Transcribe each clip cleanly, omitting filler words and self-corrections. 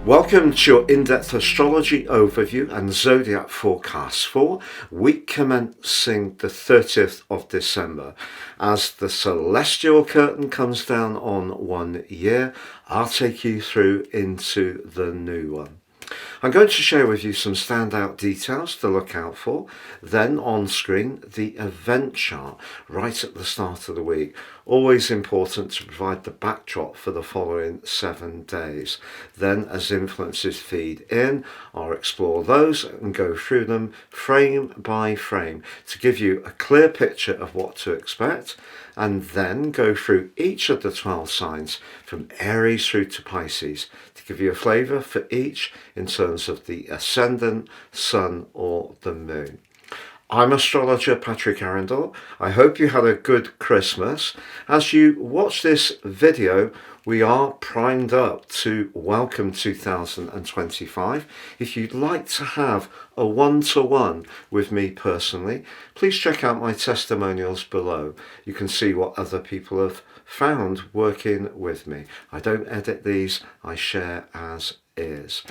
Welcome to your in-depth astrology overview and zodiac forecast for week commencing the 30th of December. As the celestial curtain comes down on 1 year, I'll take you through into the new one. I'm going to share with you some standout details to look out for. Then on screen, the event chart right at the start of the week. Always important to provide the backdrop for the following 7 days. Then as influences feed in, I'll explore those and go through them frame by frame to give you a clear picture of what to expect, and then go through each of the 12 signs from Aries through to Pisces to give you a flavour for each in terms of the ascendant, sun or the moon. I'm astrologer Patrick Arundell. I hope you had a good Christmas. As you watch this video, we are primed up to welcome 2025. If you'd like to have a one-to-one with me personally, please check out my testimonials below. You can see what other people have found working with me. I don't edit these, I share as is.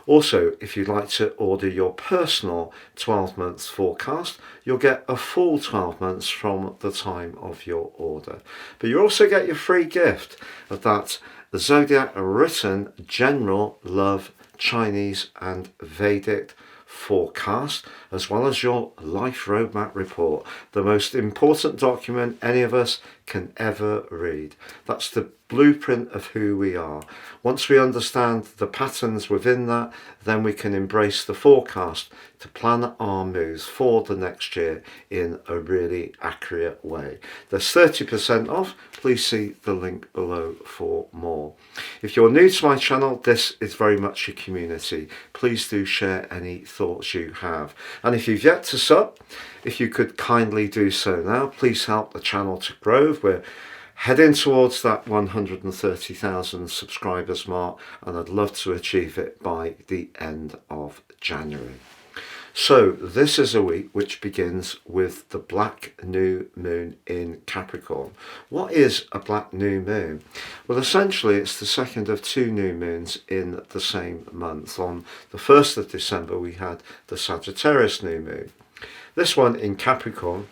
Also, if you'd like to order your personal 12 months forecast, you'll get a full 12 months from the time of your order. But you also get your free gift of that Zodiac written general love Chinese and Vedic forecast, as well as your life roadmap report, the most important document any of us can ever read. That's the blueprint of who we are. Once we understand the patterns within that, then we can embrace the forecast to plan our moves for the next year in a really accurate way. There's 30% off. Please see the link below for more. If you're new to my channel, this is very much a community. Please do share any thoughts you have. And if you've yet to sub, if you could kindly do so now, please help the channel to grow. We're heading towards that 130,000 subscribers mark, and I'd love to achieve it by the end of January. So this is a week which begins with the black new moon in Capricorn. What is a black new moon? Well, essentially it's the second of 2 new moons in the same month. On the 1st of December we had the Sagittarius new moon. This one in Capricorn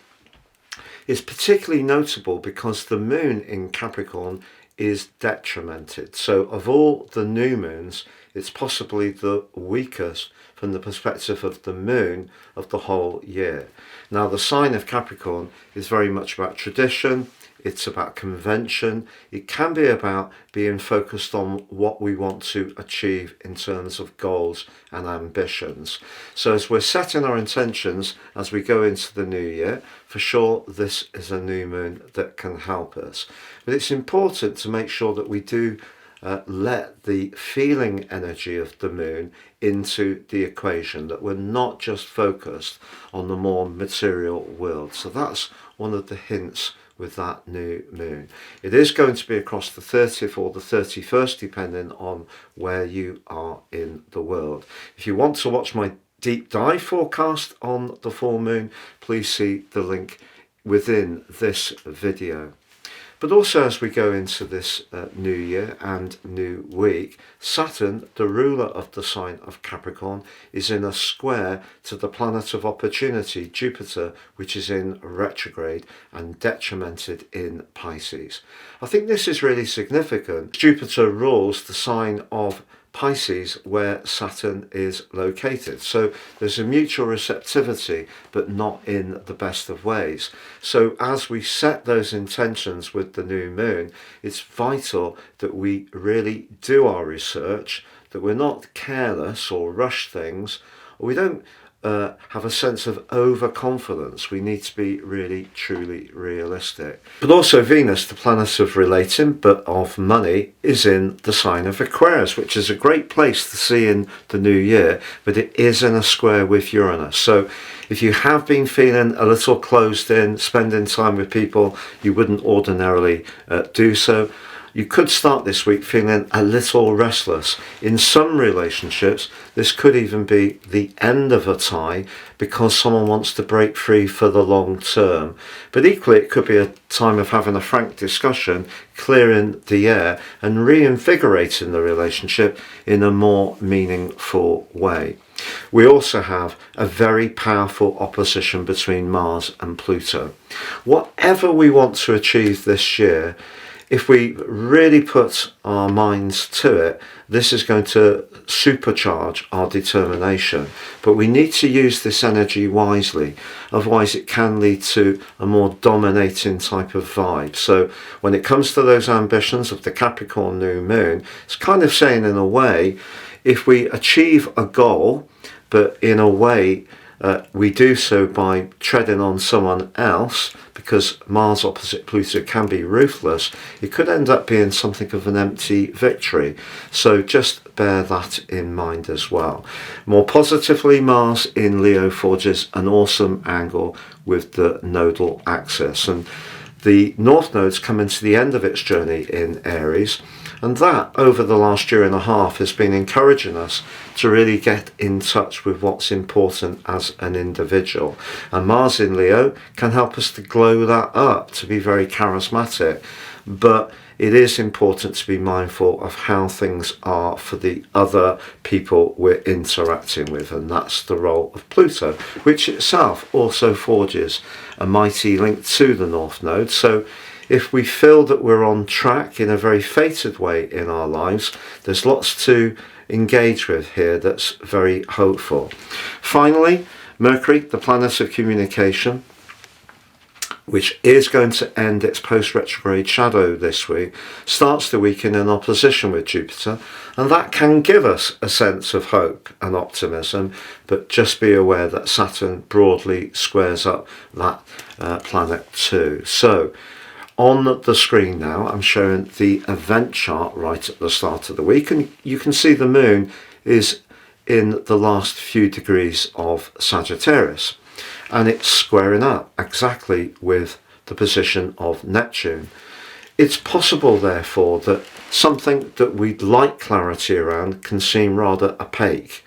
is particularly notable because the moon in Capricorn is detrimented. So of all the new moons, it's possibly the weakest from the perspective of the moon of the whole year. Now the sign of Capricorn is very much about tradition, it's about convention, it can be about being focused on what we want to achieve in terms of goals and ambitions. So as we're setting our intentions as we go into the new year, for sure this is a new moon that can help us. But it's important to make sure that we do let the feeling energy of the moon into the equation, that we're not just focused on the more material world. So that's one of the hints with that new moon. It is going to be across the 30th or the 31st, depending on where you are in the world. If you want to watch my deep dive forecast on the full moon, please see the link within this video. But also as we go into this new year and new week, Saturn, the ruler of the sign of Capricorn, is in a square to the planet of opportunity, Jupiter, which is in retrograde and detrimented in Pisces. I think this is really significant. Jupiter rules the sign of Pisces where Saturn is located. So there's a mutual receptivity, but not in the best of ways. So as we set those intentions with the new moon, it's vital that we really do our research, that we're not careless or rush things, or we don't have a sense of overconfidence. We need to be really truly realistic. But also Venus, the planet of relating but of money, is in the sign of Aquarius, which is a great place to see in the new year, but it is in a square with Uranus. So if you have been feeling a little closed in, spending time with people you wouldn't ordinarily do so, You could start this week feeling a little restless. In some relationships, this could even be the end of a tie because someone wants to break free for the long term. But equally, it could be a time of having a frank discussion, clearing the air and reinvigorating the relationship in a more meaningful way. We also have a very powerful opposition between Mars and Pluto. Whatever we want to achieve this year, if we really put our minds to it, this is going to supercharge our determination. But we need to use this energy wisely, otherwise it can lead to a more dominating type of vibe. So when it comes to those ambitions of the Capricorn new moon, it's kind of saying in a way, if we achieve a goal, but in a way we do so by treading on someone else, because Mars opposite Pluto can be ruthless, it could end up being something of an empty victory. So just bear that in mind as well. More positively, Mars in Leo forges an awesome angle with the nodal axis, and the North Node's come into the end of its journey in Aries, and that over the last year and a half has been encouraging us to really get in touch with what's important as an individual. And Mars in Leo can help us to glow that up, to be very charismatic. But it is important to be mindful of how things are for the other people we're interacting with, and that's the role of Pluto, which itself also forges a mighty link to the North Node. So if we feel that we're on track in a very fated way in our lives, there's lots to engage with here that's very hopeful. Finally, Mercury, the planet of communication, which is going to end its post-retrograde shadow this week, starts the week in an opposition with Jupiter, and that can give us a sense of hope and optimism, but just be aware that Saturn broadly squares up that planet too. So on the screen now, I'm showing the event chart right at the start of the week, and you can see the moon is in the last few degrees of Sagittarius, and it's squaring up exactly with the position of Neptune. It's possible, therefore, that something that we'd like clarity around can seem rather opaque.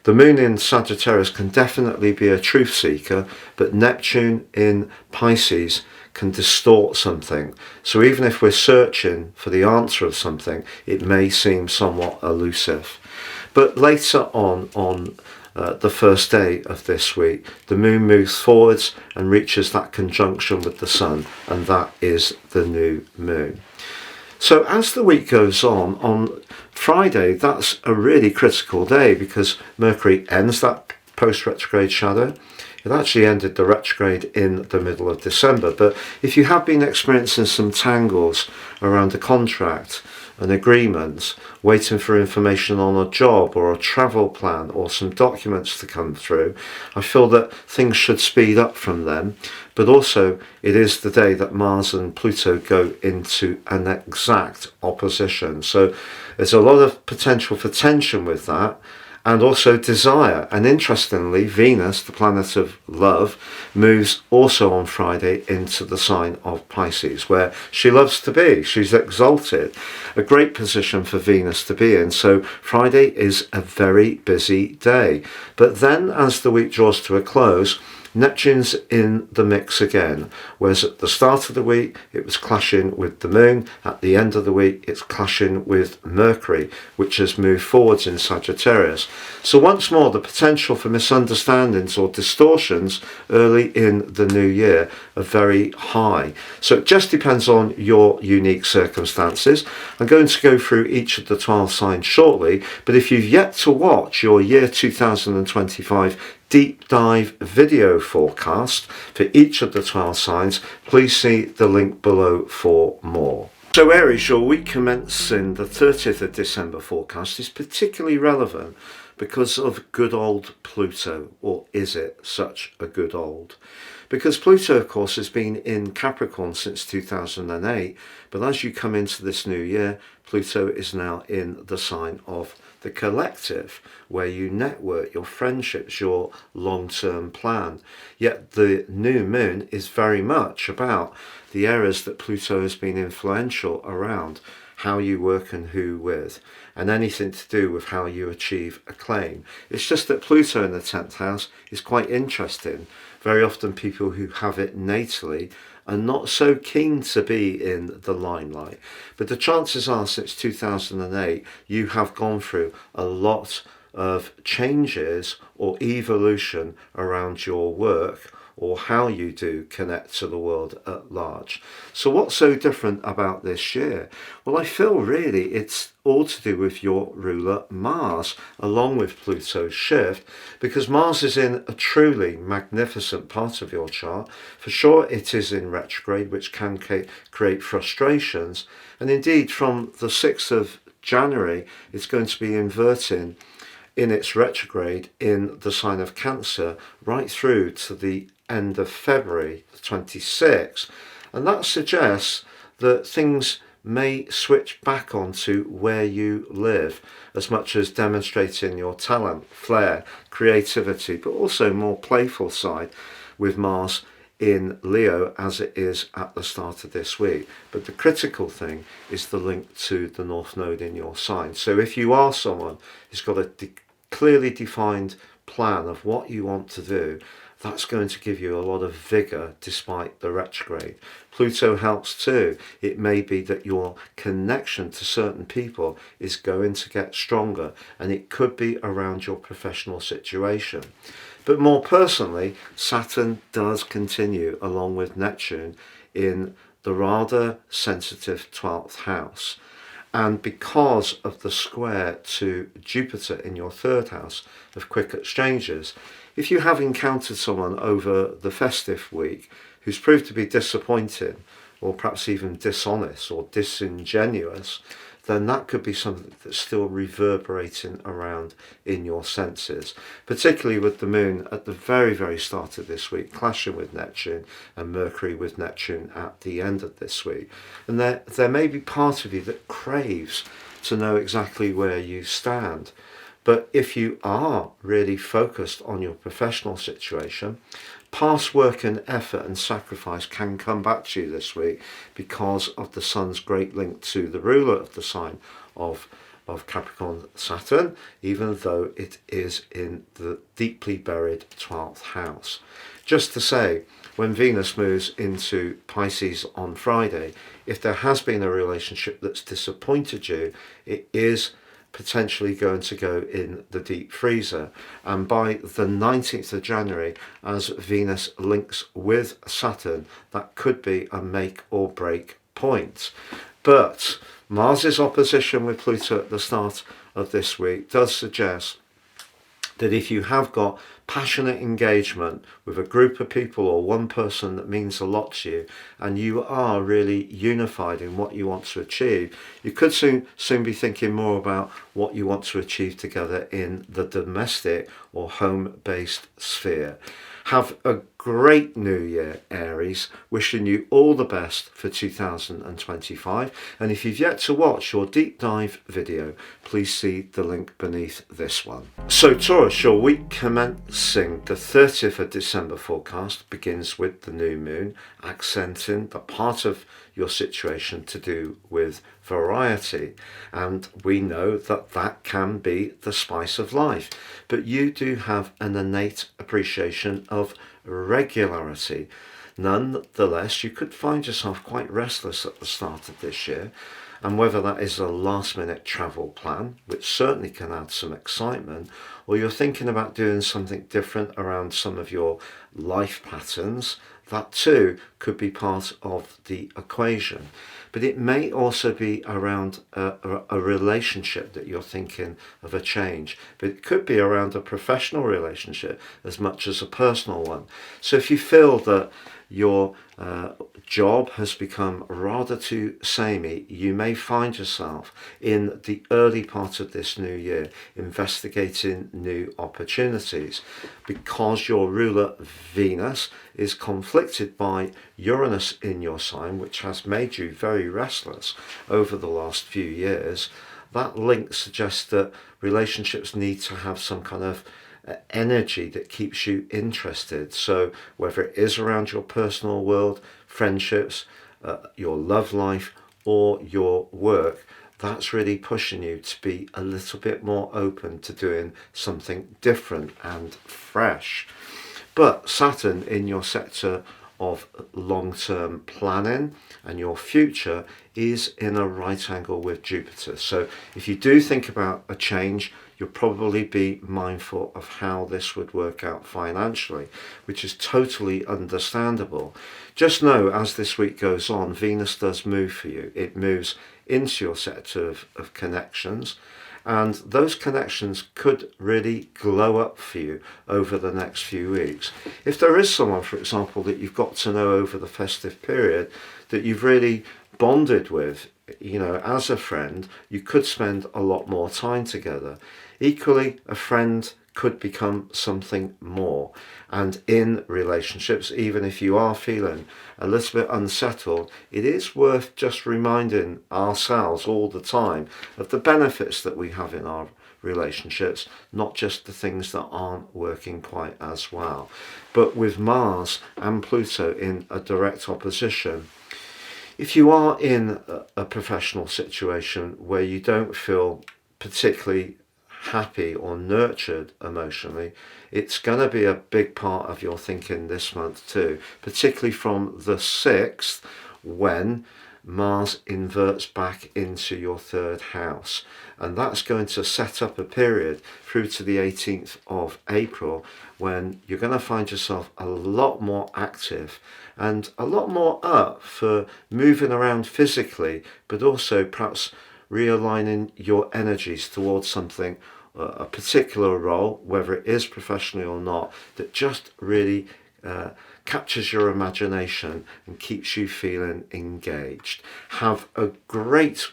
The moon in Sagittarius can definitely be a truth seeker, but Neptune in Pisces can distort something. So even if we're searching for the answer of something, it may seem somewhat elusive. But later on the first day of this week, the moon moves forwards and reaches that conjunction with the sun, and that is the new moon. So as the week goes on Friday, that's a really critical day because Mercury ends that post-retrograde shadow. It actually ended the retrograde in the middle of December, but if you have been experiencing some tangles around a contract, an agreement, waiting for information on a job or a travel plan or some documents to come through, I feel that things should speed up from them. But also it is the day that Mars and Pluto go into an exact opposition. So there's a lot of potential for tension with that, and also desire. And interestingly, Venus, the planet of love, moves also on Friday into the sign of Pisces, where she loves to be. She's exalted. A great position for Venus to be in. So Friday is a very busy day. But then as the week draws to a close, Neptune's in the mix again, whereas at the start of the week it was clashing with the moon. At the end of the week it's clashing with Mercury, which has moved forwards in Sagittarius. So once more, the potential for misunderstandings or distortions early in the new year are very high. So it just depends on your unique circumstances. I'm going to go through each of the 12 signs shortly, but if you've yet to watch your year 2025 deep dive video forecast for each of the 12 signs, please see the link below for more. So Aries, your week commencing the 30th of December forecast is particularly relevant because of good old Pluto, or is it such a good old? Because Pluto, of course, has been in Capricorn since 2008, but as you come into this new year, Pluto is now in the sign of the collective, where you network, your friendships, your long-term plan. Yet the new moon is very much about the areas that Pluto has been influential around. how you work and who with, and anything to do with how you achieve a claim. It's just that Pluto in the 10th house is quite interesting. Very often people who have it natally are not so keen to be in the limelight. But the chances are, since 2008, you have gone through a lot of changes or evolution around your work or how you do connect to the world at large. So what's so different about this year? Well, I feel really it's all to do with your ruler Mars, along with Pluto's shift, because Mars is in a truly magnificent part of your chart. For sure it is in retrograde, which can create frustrations, and indeed from the 6th of January it's going to be inverting in its retrograde in the sign of Cancer right through to the end of February 26, and that suggests that things may switch back onto where you live, as much as demonstrating your talent, flair, creativity, but also more playful side with Mars in Leo as it is at the start of this week. But the critical thing is the link to the North Node in your sign. So if you are someone who's got a clearly defined plan of what you want to do, that's going to give you a lot of vigour despite the retrograde. Pluto helps too. It may be that your connection to certain people is going to get stronger, and it could be around your professional situation. But more personally, Saturn does continue along with Neptune in the rather sensitive 12th house. And because of the square to Jupiter in your 3rd house of quick exchanges, if you have encountered someone over the festive week who's proved to be disappointing or perhaps even dishonest or disingenuous, then that could be something that's still reverberating around in your senses, particularly with the moon at the very, very start of this week, clashing with Neptune, and Mercury with Neptune at the end of this week. And there may be part of you that craves to know exactly where you stand. But if you are really focused on your professional situation, past work and effort and sacrifice can come back to you this week because of the Sun's great link to the ruler of the sign of Capricorn, Saturn, even though it is in the deeply buried 12th house. Just to say, when Venus moves into Pisces on Friday, if there has been a relationship that's disappointed you, it is potentially going to go in the deep freezer. And by the 19th of January, as Venus links with Saturn, that could be a make or break point. But Mars's opposition with Pluto at the start of this week does suggest that if you have got passionate engagement with a group of people or one person that means a lot to you, and you are really unified in what you want to achieve, you could soon be thinking more about what you want to achieve together in the domestic or home-based sphere. Have a great new year, Aries. Wishing you all the best for 2025. And if you've yet to watch your deep dive video, please see the link beneath this one. So Taurus, your week commencing the 30th of December forecast begins with the new moon, accenting the part of your situation to do with variety, and we know that that can be the spice of life, but you do have an innate appreciation of regularity. Nonetheless, you could find yourself quite restless at the start of this year, and whether that is a last minute travel plan, which certainly can add some excitement, or you're thinking about doing something different around some of your life patterns, that too could be part of the equation. But it may also be around a relationship that you're thinking of a change. But it could be around a professional relationship as much as a personal one. So if you feel that your job has become rather too samey, you may find yourself in the early part of this new year investigating new opportunities, because your ruler Venus is conflicted by Uranus in your sign, which has made you very restless over the last few years. That link suggests that relationships need to have some kind of energy that keeps you interested. So whether it is around your personal world, friendships, your love life, or your work, that's really pushing you to be a little bit more open to doing something different and fresh. But Saturn in your sector of long-term planning and your future is in a right angle with Jupiter. So if you do think about a change, you'll probably be mindful of how this would work out financially, which is totally understandable. Just know, as this week goes on, Venus does move for you. It moves into your sector of connections, and those connections could really glow up for you over the next few weeks. If there is someone, for example, that you've got to know over the festive period that you've really bonded with, as a friend, you could spend a lot more time together. Equally, a friend could become something more. And in relationships, even if you are feeling a little bit unsettled, it is worth just reminding ourselves all the time of the benefits that we have in our relationships, not just the things that aren't working quite as well. But with Mars and Pluto in a direct opposition, if you are in a professional situation where you don't feel particularly happy or nurtured emotionally, it's going to be a big part of your thinking this month too, particularly from the 6th, when Mars inverts back into your 3rd house, and that's going to set up a period through to the 18th of April when you're going to find yourself a lot more active and a lot more up for moving around physically, but also perhaps realigning your energies towards something, a particular role, whether it is professionally or not, that just really captures your imagination and keeps you feeling engaged. Have a great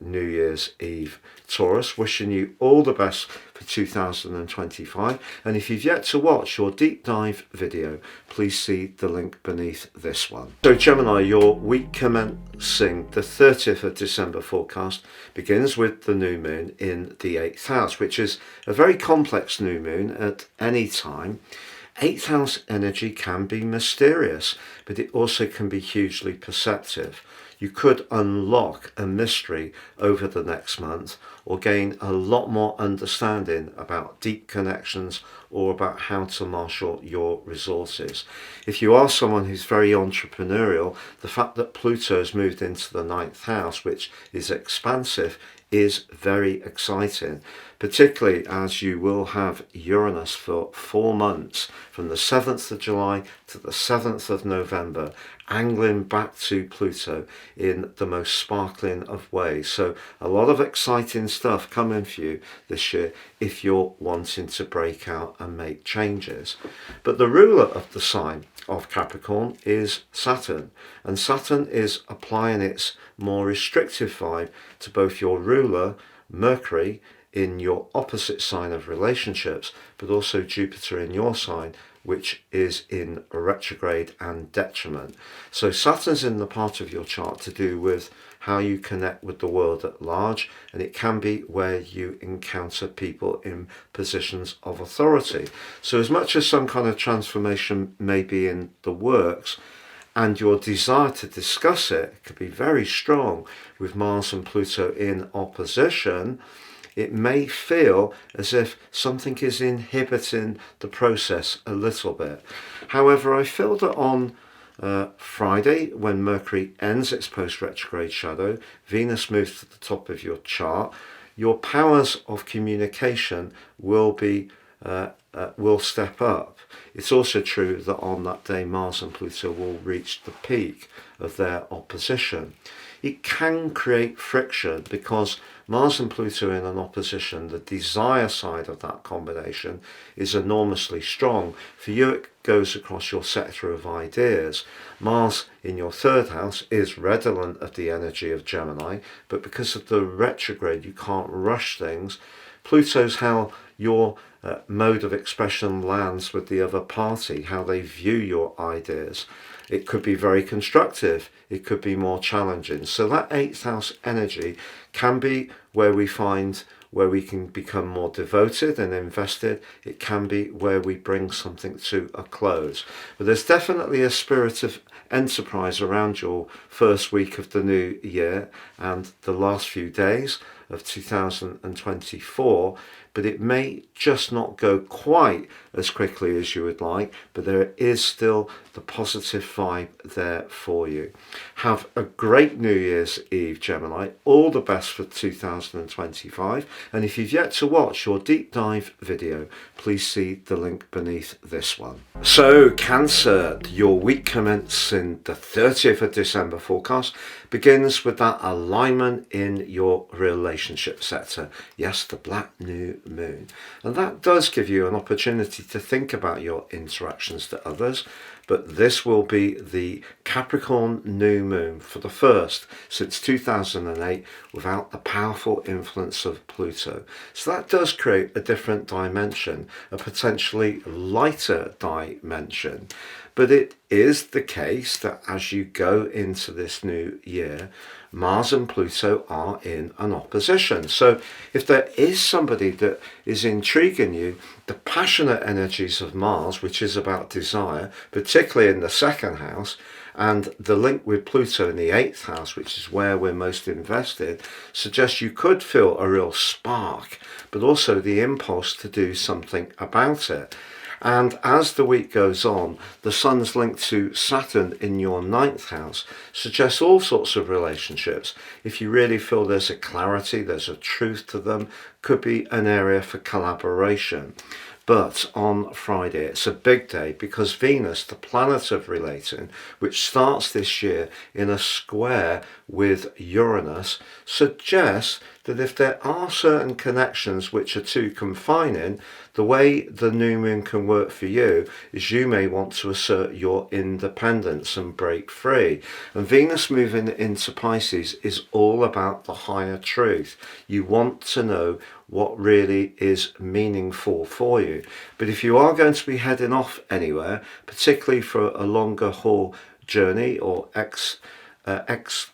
New Year's Eve, Taurus. Wishing you all the best for 2025. And if you've yet to watch your deep dive video, please see the link beneath this one. So Gemini, your week commencing the 30th of December forecast begins with the new moon in the 8th house, which is a very complex new moon at any time. 8th house energy can be mysterious, but it also can be hugely perceptive. You could unlock a mystery over the next month or gain a lot more understanding about deep connections or about how to marshal your resources. If you are someone who's very entrepreneurial, the fact that Pluto has moved into the 9th house, which is expansive, is very exciting, particularly as you will have Uranus for 4 months from the 7th of July to the 7th of November, angling back to Pluto in the most sparkling of ways. So a lot of exciting stuff coming for you this year if you're wanting to break out and make changes. But the ruler of the sign of Capricorn is Saturn, and Saturn is applying its more restrictive vibe to both your ruler, Mercury, in your opposite sign of relationships, but also Jupiter in your sign, which is in retrograde and detriment. So Saturn's in the part of your chart to do with how you connect with the world at large, and it can be where you encounter people in positions of authority. So as much as some kind of transformation may be in the works, and your desire to discuss it could be very strong with Mars and Pluto in opposition, it may feel as if something is inhibiting the process a little bit. However, I feel that on Friday, when Mercury ends its post-retrograde shadow, Venus moves to the top of your chart, your powers of communication will step up. It's also true that on that day Mars and Pluto will reach the peak of their opposition. It can create friction because Mars and Pluto in an opposition, the desire side of that combination is enormously strong. For you, it goes across your sector of ideas. Mars in your 3rd house is redolent of the energy of Gemini, but because of the retrograde, you can't rush things. Pluto's how your mode of expression lands with the other party, how they view your ideas. It could be very constructive, it could be more challenging. So that 8th house energy can be where we find where we can become more devoted and invested. It can be where we bring something to a close. But there's definitely a spirit of enterprise around your first week of the new year and the last few days of 2024, but it may just not go quite as quickly as you would like, but there is still the positive vibe there for you. Have a great New Year's Eve, Gemini. All the best for 2025. And if you've yet to watch your deep dive video, please see the link beneath this one. So Cancer, your week commencing the 30th of December forecast begins with that alignment in your relationship sector. Yes, the black new moon. And that does give you an opportunity to think about your interactions to others. But this will be the Capricorn new moon for the first since 2008 without the powerful influence of Pluto. So that does create a different dimension, a potentially lighter dimension. But it is the case that as you go into this new year, Mars and Pluto are in an opposition. So if there is somebody that is intriguing you, the passionate energies of Mars, which is about desire, particularly in the second house, and the link with Pluto in the 8th house, which is where we're most invested, suggests you could feel a real spark, but also the impulse to do something about it. And as the week goes on, the Sun's link to Saturn in your 9th house suggests all sorts of relationships. If you really feel there's a clarity, there's a truth to them, could be an area for collaboration. But on Friday, it's a big day because Venus, the planet of relating, which starts this year in a square with Uranus, suggests that if there are certain connections which are too confining, the way the new moon can work for you is you may want to assert your independence and break free. And Venus moving into Pisces is all about the higher truth. You want to know what really is meaningful for you. But if you are going to be heading off anywhere, particularly for a longer haul journey or expedition,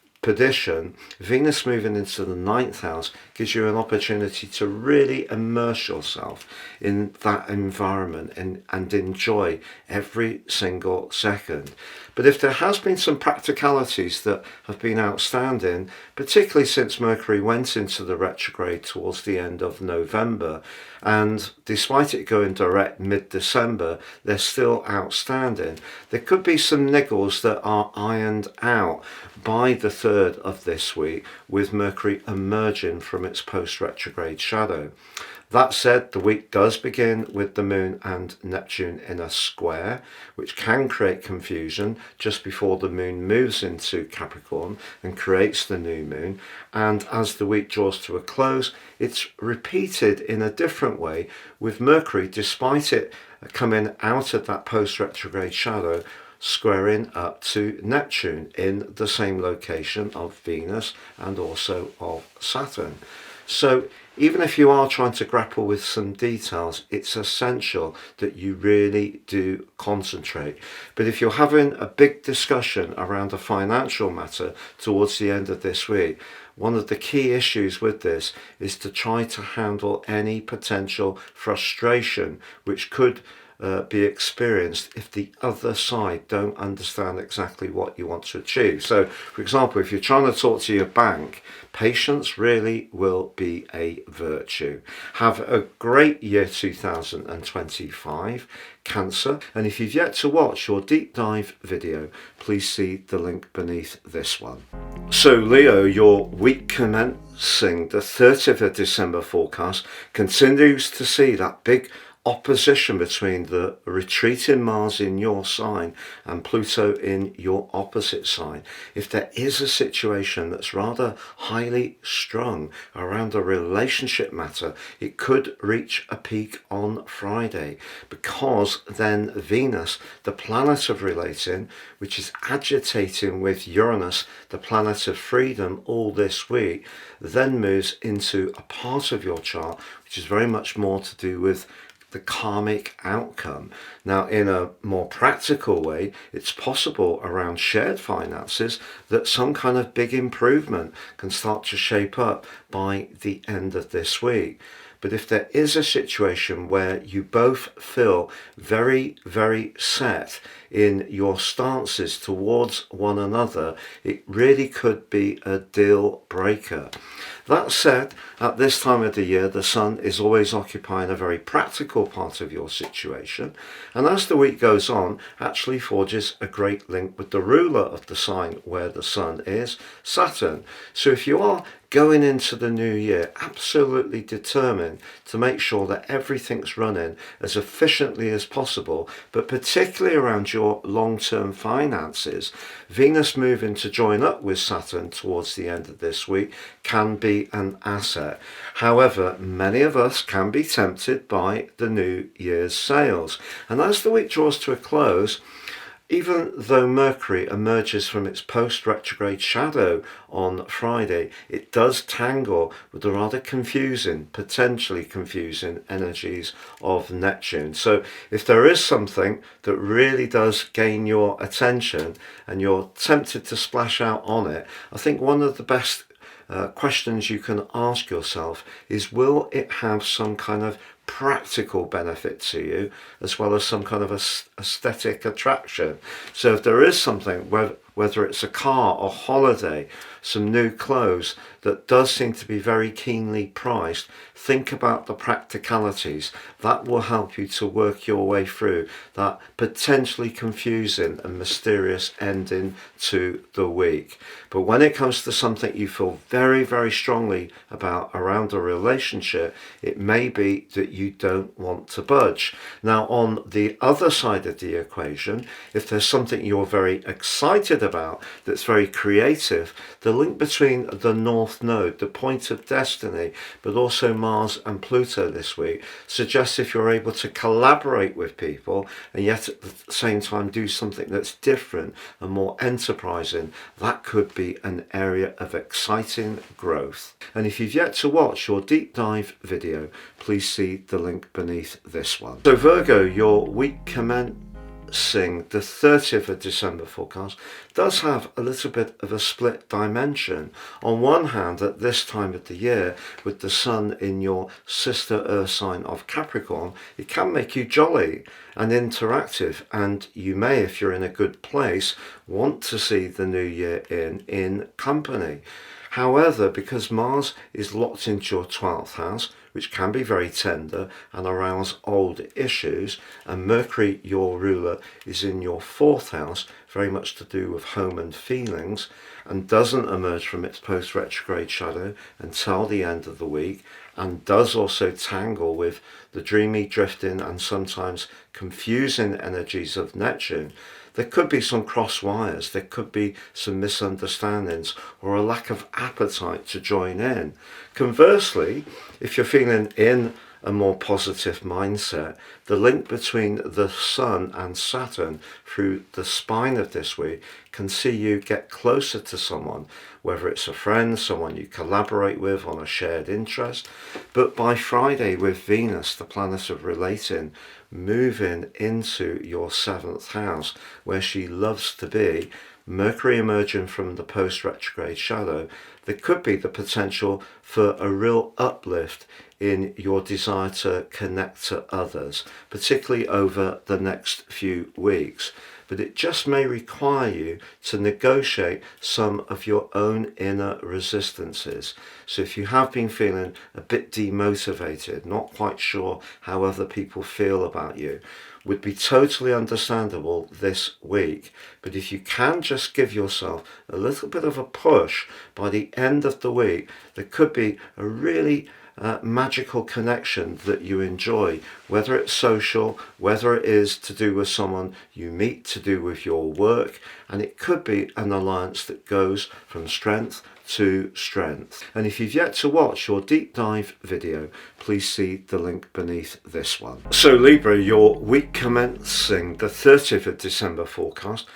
Venus moving into the 9th house gives you an opportunity to really immerse yourself in that environment and enjoy every single second. But if there has been some practicalities that have been outstanding, particularly since Mercury went into the retrograde towards the end of November, and despite it going direct mid-December, they're still outstanding, there could be some niggles that are ironed out by the 3rd of this week, with Mercury emerging from its post-retrograde shadow. That said, the week does begin with the Moon and Neptune in a square, which can create confusion just before the Moon moves into Capricorn and creates the new Moon. And as the week draws to a close, it's repeated in a different way, with Mercury, despite it coming out of that post-retrograde shadow, squaring up to Neptune in the same location of Venus and also of Saturn. So even if you are trying to grapple with some details, it's essential that you really do concentrate. But if you're having a big discussion around a financial matter towards the end of this week, one of the key issues with this is to try to handle any potential frustration which could be experienced if the other side don't understand exactly what you want to achieve. So, for example, if you're trying to talk to your bank, patience really will be a virtue. Have a great year 2025, Cancer. And if you've yet to watch your deep dive video, please see the link beneath this one. So Leo, your week commencing the 30th of December forecast continues to see that big opposition between the retreating Mars in your sign and Pluto in your opposite sign. If there is a situation that's rather highly strung around a relationship matter, it could reach a peak on Friday, because then Venus, the planet of relating, which is agitating with Uranus, the planet of freedom, all this week, then moves into a part of your chart which is very much more to do with the karmic outcome. Now, in a more practical way, it's possible around shared finances that some kind of big improvement can start to shape up by the end of this week. But if there is a situation where you both feel very, very set in your stances towards one another, it really could be a deal breaker. That said, at this time of the year, the sun is always occupying a very practical part of your situation, and as the week goes on, actually forges a great link with the ruler of the sign where the sun is, Saturn. So if you are going into the new year absolutely determined to make sure that everything's running as efficiently as possible, but particularly around your long-term finances, Venus moving to join up with Saturn towards the end of this week can be an asset. However, many of us can be tempted by the New Year's sales. And as the week draws to a close, even though Mercury emerges from its post-retrograde shadow on Friday, it does tangle with the rather confusing, potentially confusing energies of Neptune. So if there is something that really does gain your attention and you're tempted to splash out on it, I think one of the best questions you can ask yourself is, will it have some kind of practical benefit to you as well as some kind of aesthetic attraction? So if there is something, whether it's a car or holiday, some new clothes that does seem to be very keenly priced, think about the practicalities. That will help you to work your way through that potentially confusing and mysterious ending to the week. But when it comes to something you feel very, very strongly about around a relationship, it may be that you don't want to budge. Now, on the other side of the equation, if there's something you're very excited about that's very creative, the link between the North Node, the point of destiny, but also Mars and Pluto this week suggests if you're able to collaborate with people and yet at the same time do something that's different and more enterprising, that could be an area of exciting growth. And if you've yet to watch your deep dive video, please see the link beneath this one. So Virgo, your week commencing the 30th of December forecast does have a little bit of a split dimension. On one hand, at this time of the year, with the sun in your sister earth sign of Capricorn, it can make you jolly and interactive, and you may, if you're in a good place, want to see the new year in company. However, because Mars is locked into your 12th house, which can be very tender and arouse old issues, and Mercury, your ruler, is in your 4th house, very much to do with home and feelings, and doesn't emerge from its post-retrograde shadow until the end of the week, and does also tangle with the dreamy, drifting and sometimes confusing energies of Neptune, there could be some cross wires, there could be some misunderstandings or a lack of appetite to join in. Conversely, if you're feeling in a more positive mindset, the link between the Sun and Saturn through the spine of this week can see you get closer to someone, whether it's a friend, someone you collaborate with on a shared interest. But by Friday, with Venus, the planet of relating, moving into your 7th house, where she loves to be, Mercury emerging from the post-retrograde shadow, there could be the potential for a real uplift in your desire to connect to others, particularly over the next few weeks. But it just may require you to negotiate some of your own inner resistances. So if you have been feeling a bit demotivated, not quite sure how other people feel about you, would be totally understandable this week. But if you can just give yourself a little bit of a push, by the end of the week, there could be a really magical connection that you enjoy, whether it's social, whether it is to do with someone you meet, to do with your work, and it could be an alliance that goes from strength to strength. And if you've yet to watch your deep dive video, please see the link beneath this one. So Libra, your week commencing the 30th of December forecast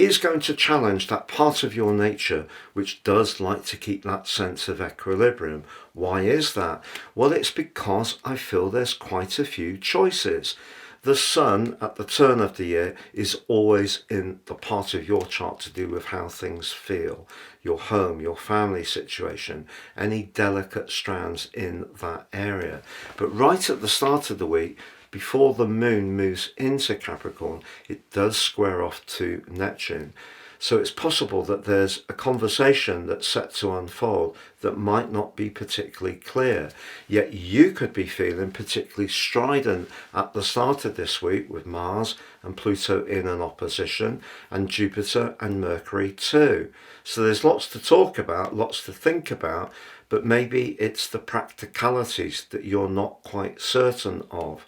is going to challenge that part of your nature which does like to keep that sense of equilibrium. Why is that? Well, it's because I feel there's quite a few choices. The sun at the turn of the year is always in the part of your chart to do with how things feel, your home, your family situation, any delicate strands in that area. But right at the start of the week, before the moon moves into Capricorn, it does square off to Neptune. So it's possible that there's a conversation that's set to unfold that might not be particularly clear. Yet you could be feeling particularly strident at the start of this week with Mars and Pluto in an opposition, and Jupiter and Mercury too. So there's lots to talk about, lots to think about, but maybe it's the practicalities that you're not quite certain of.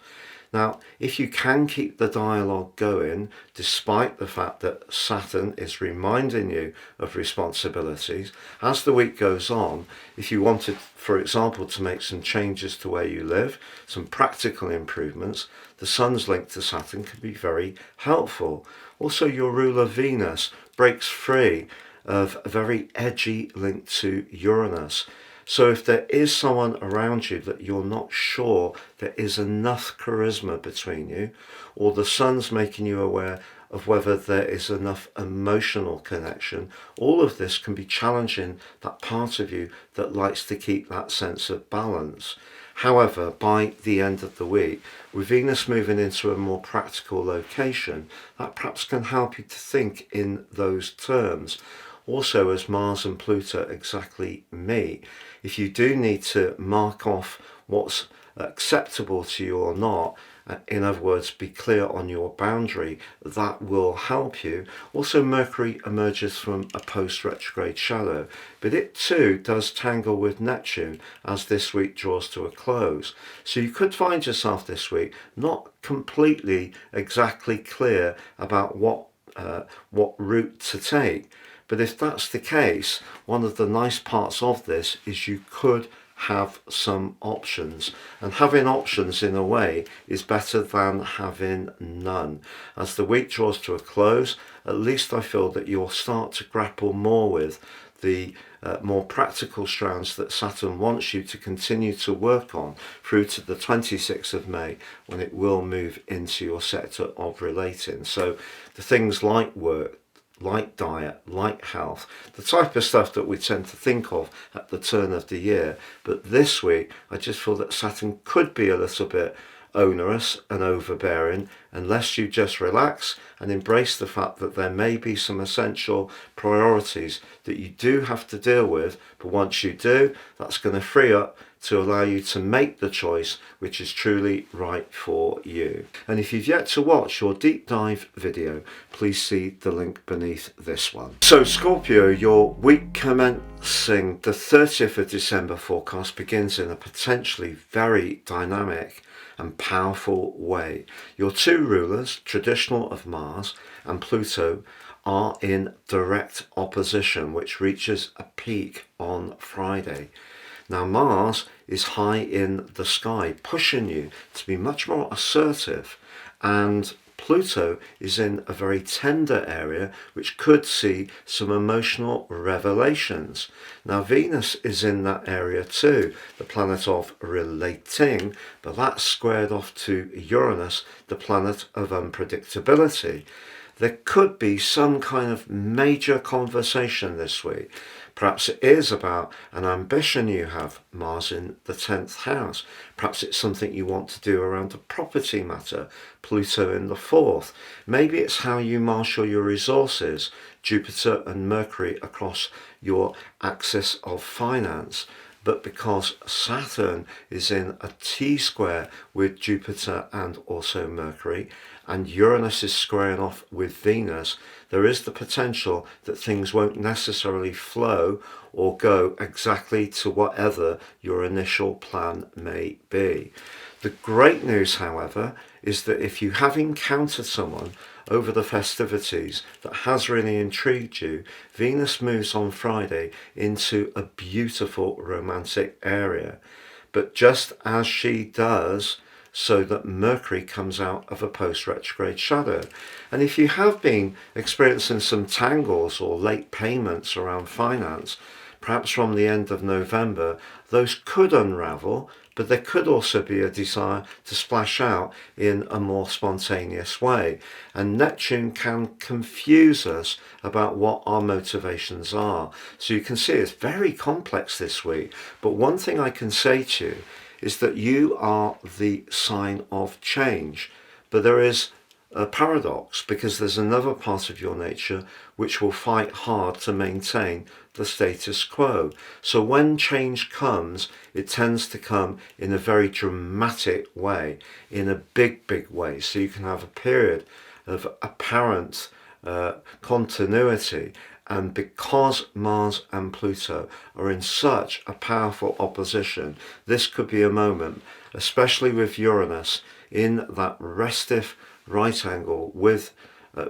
Now, if you can keep the dialogue going, despite the fact that Saturn is reminding you of responsibilities, as the week goes on, if you wanted, for example, to make some changes to where you live, some practical improvements, the Sun's link to Saturn can be very helpful. Also, your ruler Venus breaks free of a very edgy link to Uranus. So if there is someone around you that you're not sure there is enough charisma between you, or the sun's making you aware of whether there is enough emotional connection, all of this can be challenging that part of you that likes to keep that sense of balance. However, by the end of the week, with Venus moving into a more practical location, that perhaps can help you to think in those terms. Also, as Mars and Pluto exactly meet, if you do need to mark off what's acceptable to you or not, in other words, be clear on your boundary, that will help you. Also, Mercury emerges from a post-retrograde shadow, but it too does tangle with Neptune as this week draws to a close. So you could find yourself this week not completely exactly clear about what route to take. But if that's the case, one of the nice parts of this is you could have some options, and having options in a way is better than having none. As the week draws to a close, at least I feel that you'll start to grapple more with the more practical strands that Saturn wants you to continue to work on through to the 26th of May, when it will move into your sector of relating. So the things like work, like diet, like health, the type of stuff that we tend to think of at the turn of the year. But this week, I just feel that Saturn could be a little bit onerous and overbearing unless you just relax and embrace the fact that there may be some essential priorities that you do have to deal with, but once you do, that's going to free up to allow you to make the choice which is truly right for you. And if you've yet to watch your deep dive video, please see the link beneath this one. So Scorpio, your week commencing the 30th of December forecast begins in a potentially very dynamic and powerful way. Your two rulers, traditional of Mars and Pluto, are in direct opposition, which reaches a peak on Friday. Now Mars is high in the sky, pushing you to be much more assertive, and Pluto is in a very tender area which could see some emotional revelations. Now Venus is in that area too, the planet of relating, but that's squared off to Uranus, the planet of unpredictability. There could be some kind of major conversation this week. Perhaps it is about an ambition you have, Mars in the 10th house. Perhaps it's something you want to do around a property matter, Pluto in the 4th. Maybe it's how you marshal your resources, Jupiter and Mercury across your axis of finance. But because Saturn is in a T-square with Jupiter and also Mercury, and Uranus is squaring off with Venus, there is the potential that things won't necessarily flow or go exactly to whatever your initial plan may be. The great news, however, is that if you have encountered someone over the festivities that has really intrigued you, Venus moves on Friday into a beautiful romantic area. But just as she does, so that Mercury comes out of a post-retrograde shadow. And if you have been experiencing some tangles or late payments around finance, perhaps from the end of November, those could unravel, but there could also be a desire to splash out in a more spontaneous way. And Neptune can confuse us about what our motivations are. So you can see it's very complex this week. But one thing I can say to you is that you are the sign of change. But there is a paradox, because there's another part of your nature which will fight hard to maintain the status quo. So when change comes, it tends to come in a very dramatic way, in a big way. So you can have a period of apparent continuity. And because Mars and Pluto are in such a powerful opposition, this could be a moment, especially with Uranus in that restive right angle with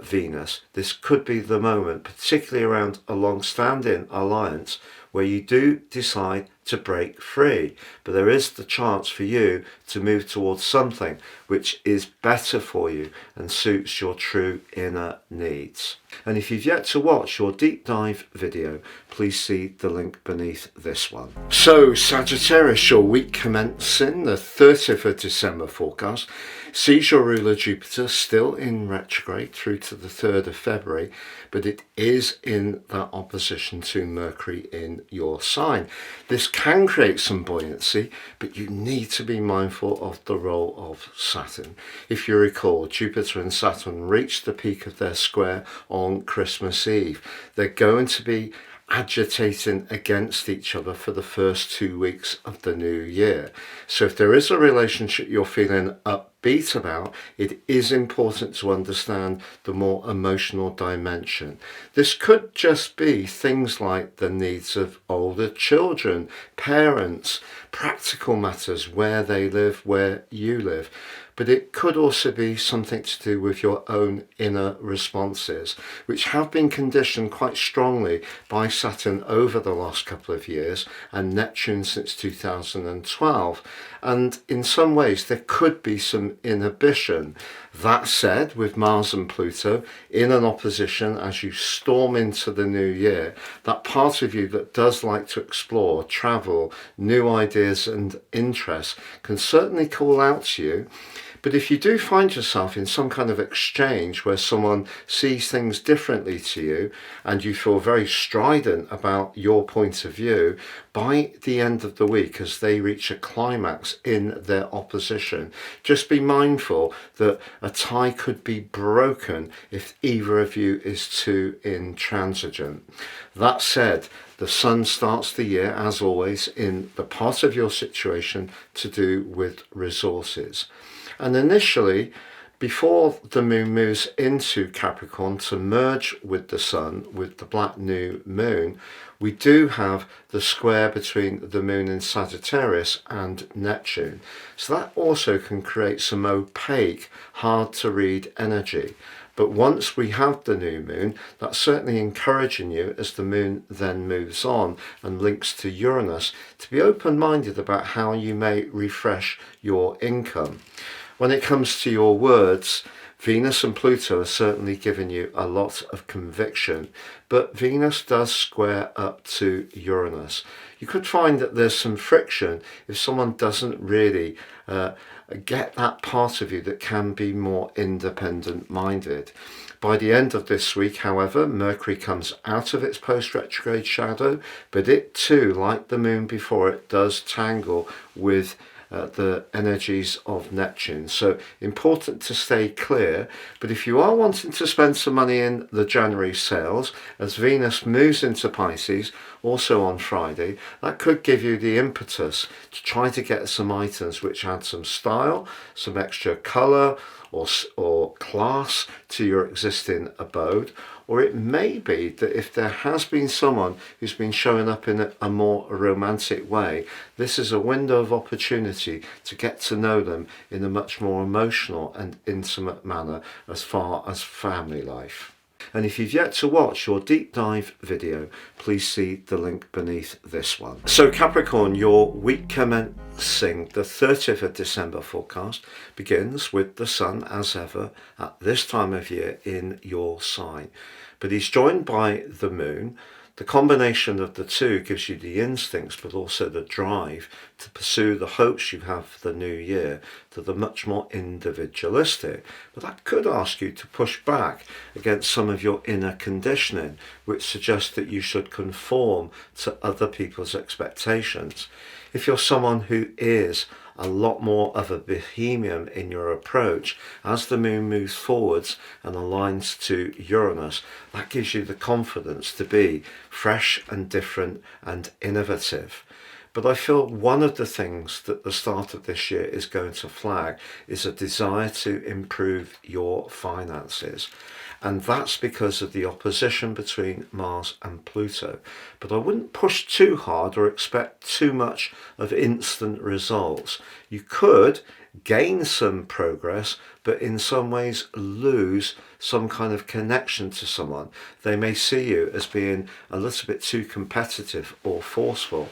Venus. This could be the moment, particularly around a long-standing alliance, where you do decide to break free. But there is the chance for you to move towards something which is better for you and suits your true inner needs. And if you've yet to watch your deep dive video, please see the link beneath this one. So Sagittarius, your week commencing the 30th of December forecast sees your ruler Jupiter still in retrograde through to the 3rd of February, but it is in that opposition to Mercury in your sign. This can create some buoyancy, but you need to be mindful of the role of Saturn. If you recall, Jupiter and Saturn reached the peak of their square on Christmas Eve. They're going to be agitating against each other for the first 2 weeks of the new year. So if there is a relationship you're feeling upbeat about, it is important to understand the more emotional dimension. This could just be things like the needs of older children, parents, practical matters, where they live, where you live. But it could also be something to do with your own inner responses, which have been conditioned quite strongly by Saturn over the last couple of years and Neptune since 2012. And in some ways, there could be some inhibition. That said, with Mars and Pluto in an opposition as you storm into the new year, that part of you that does like to explore, travel, new ideas and interests can certainly call out to you. But if you do find yourself in some kind of exchange where someone sees things differently to you and you feel very strident about your point of view, by the end of the week, as they reach a climax in their opposition, just be mindful that a tie could be broken if either of you is too intransigent. That said, the Sun starts the year, as always, in the part of your situation to do with resources. And initially, before the moon moves into Capricorn to merge with the Sun, with the black new moon, we do have the square between the moon in Sagittarius and Neptune. So that also can create some opaque, hard to read energy. But once we have the new moon, that's certainly encouraging you as the moon then moves on and links to Uranus to be open-minded about how you may refresh your income. When it comes to your words, Venus and Pluto are certainly giving you a lot of conviction, but Venus does square up to Uranus. You could find that there's some friction if someone doesn't really get that part of you that can be more independent-minded. By the end of this week, however, Mercury comes out of its post-retrograde shadow, but it too, like the moon before it, does tangle with the energies of Neptune. So important to stay clear. But if you are wanting to spend some money in the January sales, as Venus moves into Pisces, also on Friday, that could give you the impetus to try to get some items which add some style, some extra colour or class to your existing abode. Or it may be that if there has been someone who's been showing up in a more romantic way, this is a window of opportunity to get to know them in a much more emotional and intimate manner as far as family life. And if you've yet to watch your deep dive video, please see the link beneath this one. So Capricorn, your week commencing the 30th of December forecast begins with the sun, as ever, at this time of year in your sign. But he's joined by the moon. The combination of the two gives you the instincts, but also the drive to pursue the hopes you have for the new year that are much more individualistic. But that could ask you to push back against some of your inner conditioning, which suggests that you should conform to other people's expectations. If you're someone who is a lot more of a bohemian in your approach, as the moon moves forwards and aligns to Uranus, that gives you the confidence to be fresh and different and innovative. But I feel one of the things that the start of this year is going to flag is a desire to improve your finances. And that's because of the opposition between Mars and Pluto. But I wouldn't push too hard or expect too much of instant results. You could gain some progress, but in some ways lose some kind of connection to someone. They may see you as being a little bit too competitive or forceful.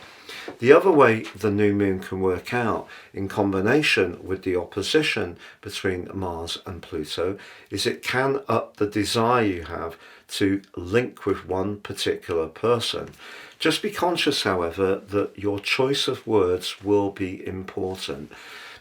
The other way the new moon can work out in combination with the opposition between Mars and Pluto is it can up the desire you have to link with one particular person. Just be conscious, however, that your choice of words will be important.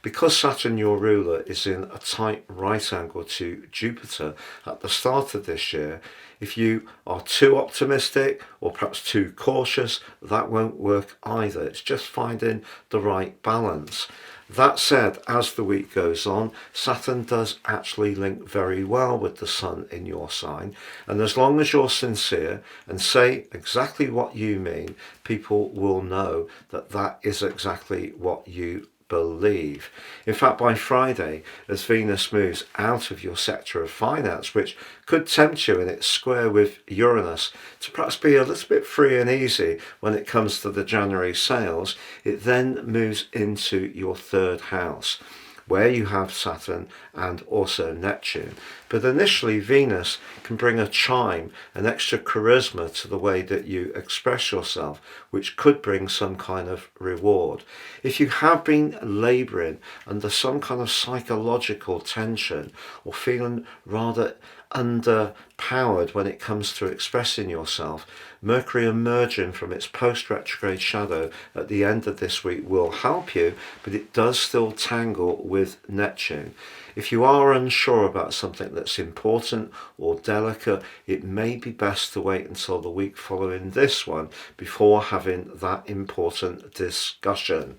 Because Saturn, your ruler, is in a tight right angle to Jupiter at the start of this year, if you are too optimistic or perhaps too cautious, that won't work either. It's just finding the right balance. That said, as the week goes on, Saturn does actually link very well with the sun in your sign. And as long as you're sincere and say exactly what you mean, people will know that that is exactly what you believe. In fact, by Friday, as Venus moves out of your sector of finance, which could tempt you in its square with Uranus to perhaps be a little bit free and easy when it comes to the January sales, it then moves into your third house, where you have Saturn and also Neptune. But initially, Venus can bring a chime, an extra charisma to the way that you express yourself, which could bring some kind of reward. If you have been labouring under some kind of psychological tension or feeling rather underpowered when it comes to expressing yourself, Mercury emerging from its post-retrograde shadow at the end of this week will help you, but it does still tangle with Neptune. If you are unsure about something that's important or delicate, it may be best to wait until the week following this one before having that important discussion.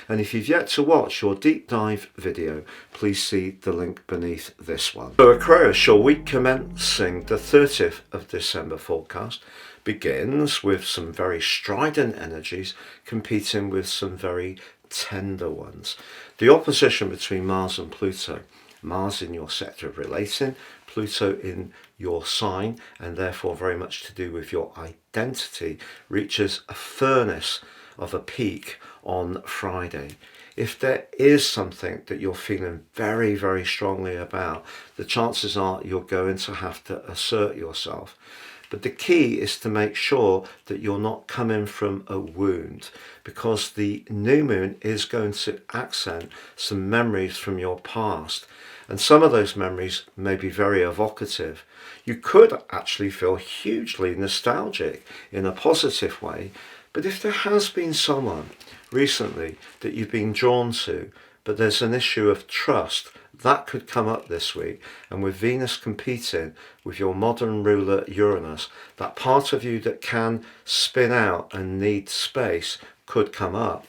And if you've yet to watch your deep dive video, please see the link beneath this one. So Aquarius, your week commencing the 30th of December forecast begins with some very strident energies competing with some very tender ones. The opposition between Mars and Pluto, Mars in your sector of relating, Pluto in your sign, and therefore very much to do with your identity, reaches a furnace of a peak on Friday. If there is something that you're feeling very, very strongly about, the chances are you're going to have to assert yourself. But the key is to make sure that you're not coming from a wound, because the new moon is going to accent some memories from your past. And some of those memories may be very evocative. You could actually feel hugely nostalgic in a positive way. But if there has been someone recently that you've been drawn to, but there's an issue of trust, that could come up this week. And with Venus competing with your modern ruler Uranus, that part of you that can spin out and need space could come up.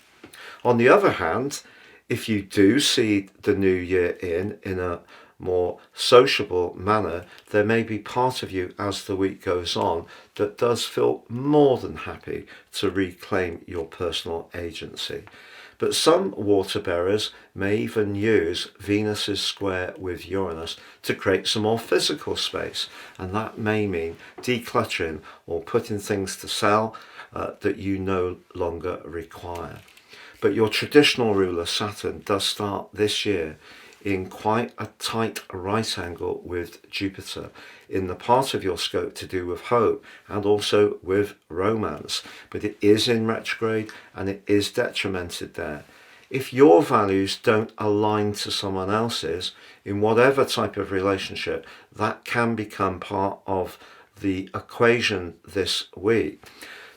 On the other hand, if you do see the new year in a more sociable manner, there may be part of you as the week goes on that does feel more than happy to reclaim your personal agency. But some water bearers may even use Venus's square with Uranus to create some more physical space, and that may mean decluttering or putting things to sell that you no longer require. But your traditional ruler Saturn does start this year in quite a tight right angle with Jupiter in the part of your scope to do with hope and also with romance. But it is in retrograde and it is detrimented there. If your values don't align to someone else's in whatever type of relationship, that can become part of the equation this week.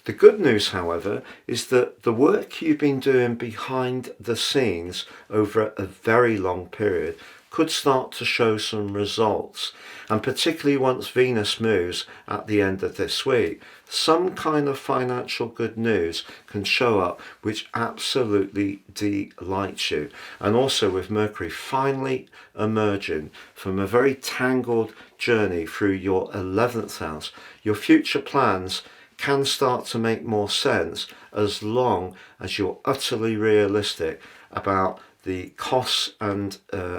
The good news, however, is that the work you've been doing behind the scenes over a very long period could start to show some results, and particularly once Venus moves at the end of this week, some kind of financial good news can show up which absolutely delights you. And also with Mercury finally emerging from a very tangled journey through your 11th house, your future plans can start to make more sense as long as you're utterly realistic about the costs and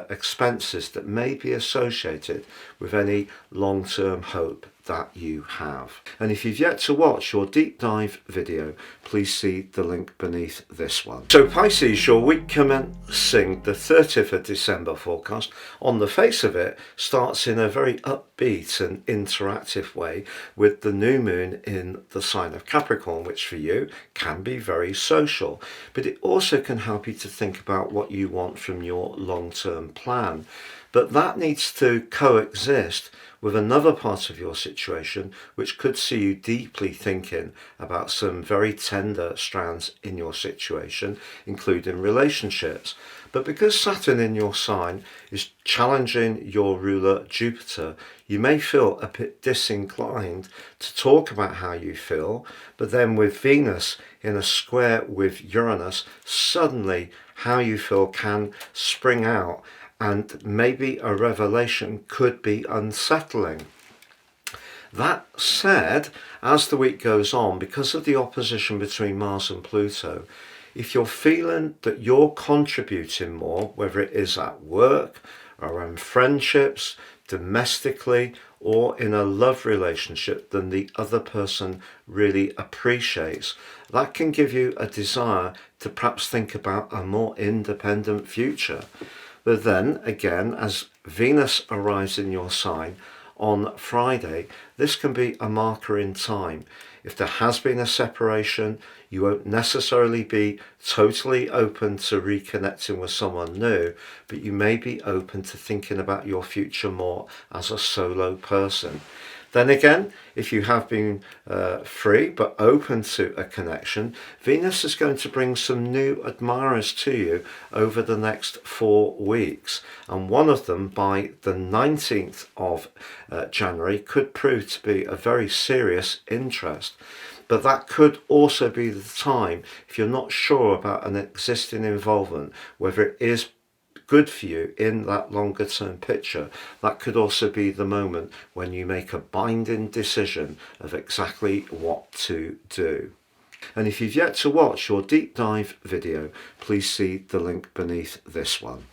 expenses that may be associated with any long-term hope that you have. And if you've yet to watch your deep dive video, please see the link beneath this one. So Pisces, your week commencing the 30th of December forecast, on the face of it, starts in a very upbeat and interactive way with the new moon in the sign of Capricorn, which for you can be very social, but it also can help you to think about what you want from your long-term plan. But that needs to coexist with another part of your situation which could see you deeply thinking about some very tender strands in your situation, including relationships. But because Saturn in your sign is challenging your ruler Jupiter, you may feel a bit disinclined to talk about how you feel, but then with Venus in a square with Uranus, suddenly how you feel can spring out, and maybe a revelation could be unsettling. That said, as the week goes on, because of the opposition between Mars and Pluto, if you're feeling that you're contributing more, whether it is at work, around friendships, domestically, or in a love relationship than the other person really appreciates, that can give you a desire to perhaps think about a more independent future. But then again, as Venus arrives in your sign on Friday, this can be a marker in time. If there has been a separation, you won't necessarily be totally open to reconnecting with someone new, but you may be open to thinking about your future more as a solo person. Then again, if you have been free but open to a connection, Venus is going to bring some new admirers to you over the next 4 weeks. And one of them, by the 19th of January, could prove to be a very serious interest. But that could also be the time, if you're not sure about an existing involvement, whether it is good for you in that longer term picture, that could also be the moment when you make a binding decision of exactly what to do. And if you've yet to watch your deep dive video, please see the link beneath this one.